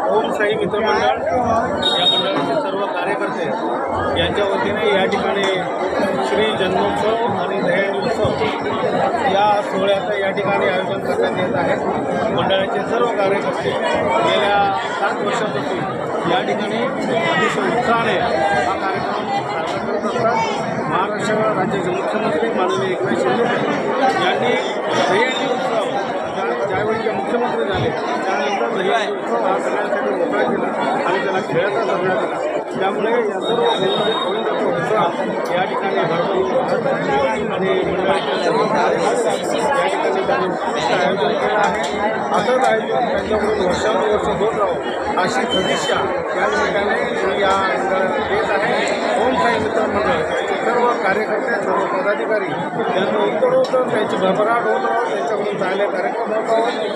ओम साई मित्रमंडळ या मंडळाचे सर्व कार्यकर्ते यांच्या वतीने या ठिकाणी श्री जन्मोत्सव आणि दहीहंडी उत्सव या सोहळ्याचं या ठिकाणी आयोजन करण्यात येत आहे। मंडळाचे सर्व कार्यकर्ते गेल्या 7 वर्षापासून या ठिकाणी अतिशय उत्साहाने हा कार्यक्रम साजरा करत असतात। महाराष्ट्र राज्याचे मुख्यमंत्री माननीय एकनाथ शिंदे यांनी दहीहंडी उत्सव ज्यावेळी ते मुख्यमंत्री झाले त्यानंतर दहीहंडी उत्सव हा सगळ्यांसाठी मोकळा केला आणि त्याला खेळाचा दर्जा दिला। त्यामुळे या सर्व गोविंदाचा उत्साह या ठिकाणी भरपूर आणि मंडळाचे सर्व कार्यकर्ते या ठिकाणी त्यांनी आयोजन केलं आहे। असंच आयोजन त्यांच्याकडून वर्षानुवर्ष होत राहो अशी सदिच्छा या निमित्ताने या मंडळाला देत आहे। ओम साई मित्र मंडळ याचे सर्व कार्यकर्ते सर्व पदाधिकारी त्यांना उत्तरोत्तर त्यांची भरभराट होत राहो, त्यांच्याकडून चांगले कार्यक्रम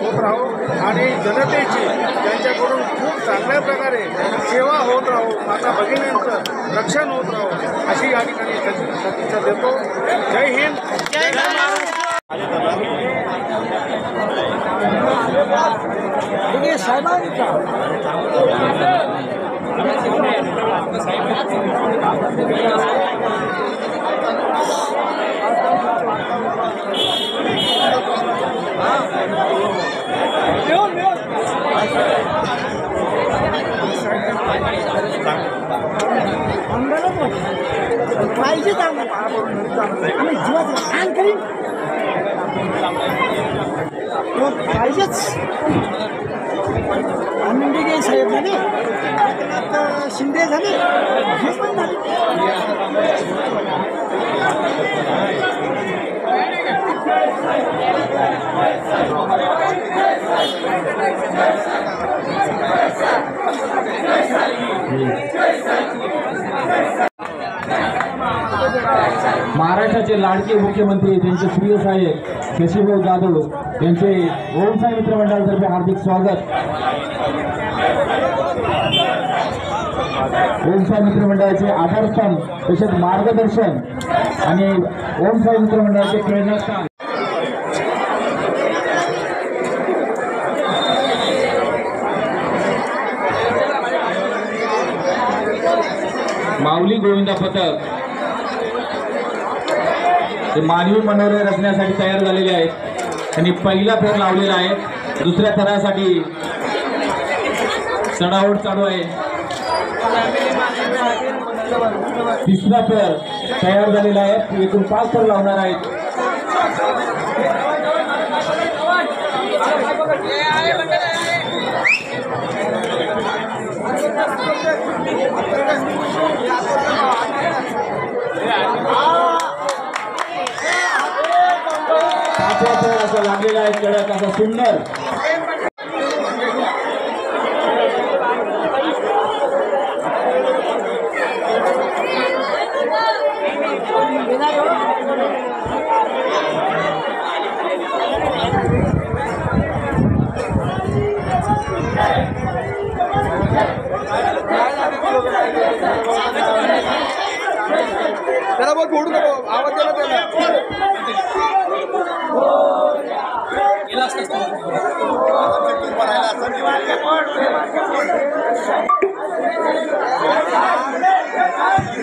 होत राहो आणि जनतेची त्यांच्याकडून खूप चांगल्या प्रकारे सेवा होत राहो, माता भगिनींचं रक्षण होत राहो अशी या ठिकाणी सदिच्छा देतो। जय हिंद, जय महाराष्ट्र। पाहिजे आम्ही जीवाचं छान करीन पाहिजेच। आनंदी साहेब झाले, शिंदे झाले, हे पण झाले। महाराष्ट्राचे लाडके मुख्यमंत्री त्यांचे प्रिय साहेब शशीभाऊ जाधव यांचे ओम साई मित्र मंडळातर्फे हार्दिक स्वागत। ओम साई मित्र मंडळाचे आधारस्तंभ तसेच मार्गदर्शन आणि ओम साई मित्र मंडळाचे प्रेरणास्थान माऊली गोविंदा पथक हे मानवी मनोरे रचण्यासाठी तयार झालेले आहेत। त्यांनी पहिला फेर लावलेला आहे, दुसऱ्या थरासाठी चढाओढ चालू आहे, तिसरा फेर तयार झालेला आहे, एकूण 5 फेर लावणार आहेत। असं लागलेला आहे कडक असा सुंदर। जरा बहुत फोडू नको, आवाज द्यायला त्याला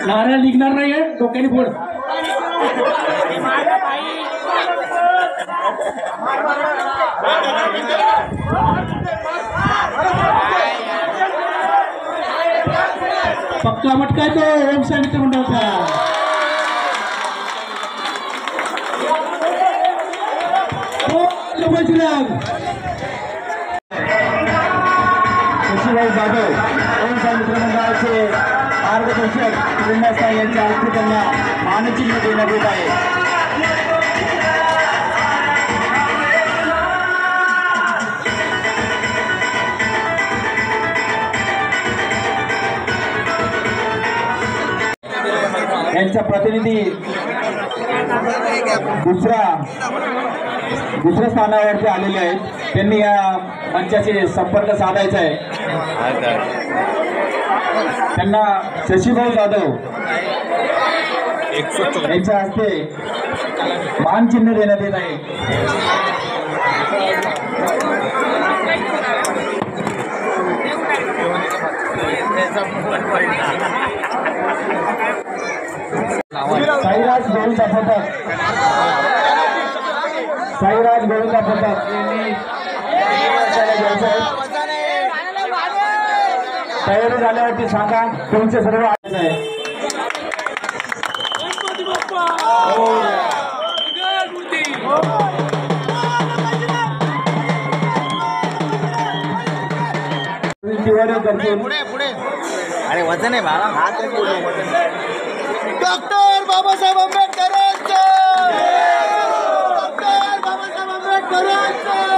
नारळ निघणार नाहीये, डोक्याने फोड। पक्का मटका तो ओम साई मित्र मंडळाचा। शशीभाऊ जाधव ओम साई मित्र मंडळाचे मार्गदर्शक प्रेरणास्थान यांच्या हस्ते त्यांना मानचिन्ह देण्यात येत आहे। यांचा प्रतिनिधी दुसऱ्या स्थानावरती आलेले आहेत, त्यांनी या मंचाशी संपर्क साधायचा आहे। त्यांना शशीभाऊ जाधव यांच्या हस्ते मानचिन्ह देण्यात येत आहे. साईराज गोविंदा पथक यांनी तयारी झाल्यावरती सांगा. तुमचे सर्व आहे. अरे वजन आहे बाळा. डॉक्टर बाबासाहेब आंबेडकरांचं. डॉक्टर बाबासाहेब आंबेडकरांचं.